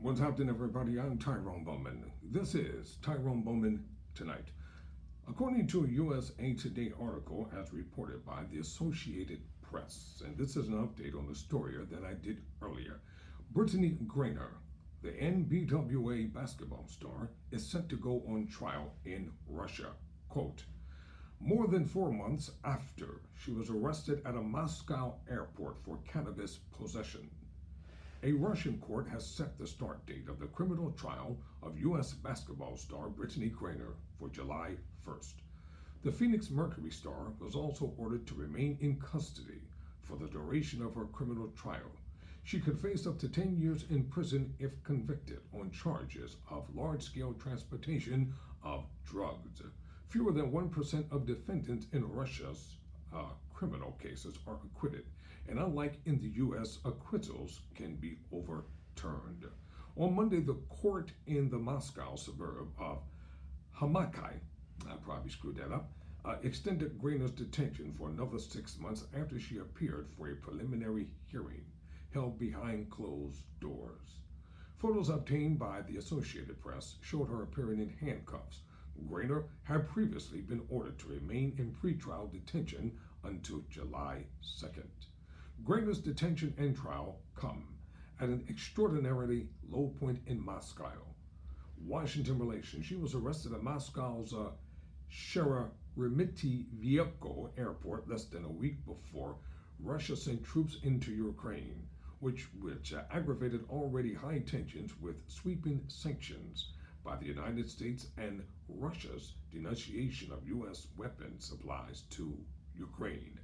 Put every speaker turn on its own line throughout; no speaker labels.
What's happening, everybody? I'm Tyrone Bowman. This is Tyrone Bowman Tonight. According to a USA Today article, as reported by the Associated Press, and this is an update on the story that I did earlier, Brittany Griner, the NBWA basketball star, is set to go on trial in Russia. Quote, more than 4 months after she was arrested at a Moscow airport for cannabis possession. A Russian court has set the start date of the criminal trial of U.S. basketball star Brittany Griner for July 1st. The Phoenix Mercury star was also ordered to remain in custody for the duration of her criminal trial. She could face up to 10 years in prison if convicted on charges of large-scale transportation of drugs. Fewer than 1% of defendants in Russia's criminal cases are acquitted, and unlike in the U.S., acquittals can be overturned. On Monday, the court in the Moscow suburb of Hamakai, I probably screwed that up, extended Griner's detention for another 6 months after she appeared for a preliminary hearing held behind closed doors. Photos obtained by the Associated Press showed her appearing in handcuffs. Griner had previously been ordered to remain in pretrial detention until July 2nd. Griner's detention and trial come at an extraordinarily low point in Moscow. Washington relations. She was arrested at Moscow's Sheremetyevo airport less than a week before Russia sent troops into Ukraine, which aggravated already high tensions with sweeping sanctions by the United States and Russia's denunciation of U.S. weapon supplies to Ukraine.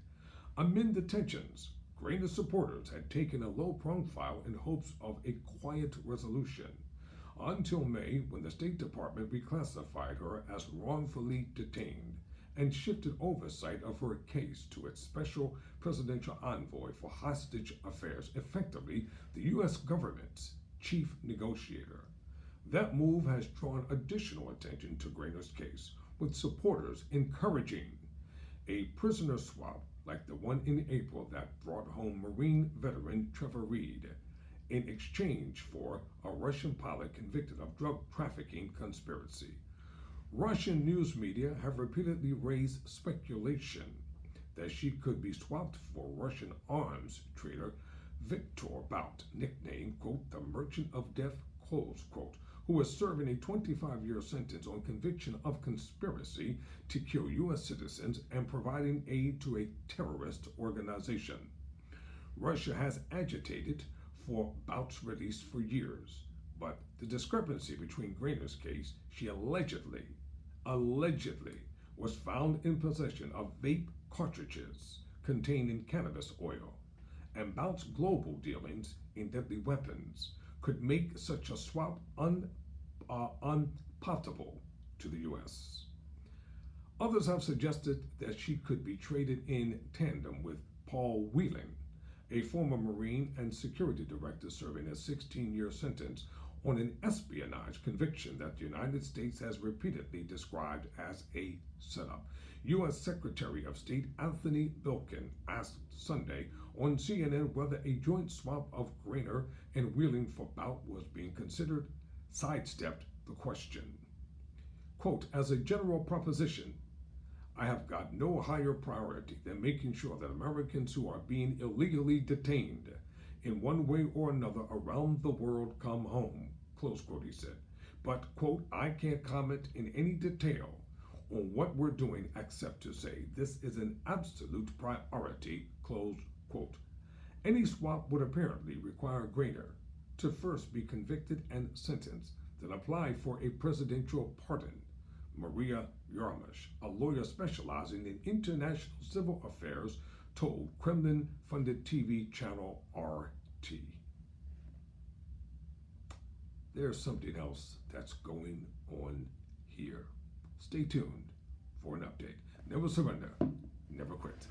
Amid the tensions, Griner supporters had taken a low profile in hopes of a quiet resolution until May, when the State Department reclassified her as wrongfully detained and shifted oversight of her case to its special presidential envoy for hostage affairs, effectively the U.S. government's chief negotiator. That move has drawn additional attention to Griner's case, with supporters encouraging a prisoner swap like the one in April that brought home Marine veteran Trevor Reed in exchange for a Russian pilot convicted of drug trafficking conspiracy. Russian news media have repeatedly raised speculation that she could be swapped for Russian arms trader Viktor Bout, nicknamed, quote, the Merchant of Death, close quote, who is serving a 25-year sentence on conviction of conspiracy to kill U.S. citizens and providing aid to a terrorist organization. Russia has agitated for Bout's release for years, but the discrepancy between Griner's case, she allegedly was found in possession of vape cartridges containing cannabis oil, and Bout's global dealings in deadly weapons could make such a swap unpalatable to the U.S. Others have suggested that she could be traded in tandem with Paul Whelan, a former Marine and security director serving a 16-year sentence on an espionage conviction that the United States has repeatedly described as a setup. U.S. Secretary of State Anthony Blinken asked Sunday on CNN whether a joint swap of Griner and Whelan for Bout was being considered, sidestepped the question. Quote, as a general proposition, I have got no higher priority than making sure that Americans who are being illegally detained in one way or another around the world come home, close quote, he said. But, quote, I can't comment in any detail on what we're doing except to say this is an absolute priority, close quote. Any swap would apparently require Griner to first be convicted and sentenced, then apply for a presidential pardon. Maria Yarmish, a lawyer specializing in international civil affairs, told Kremlin-funded TV channel RT. There's something else that's going on here. Stay tuned for an update. Never surrender, never quit.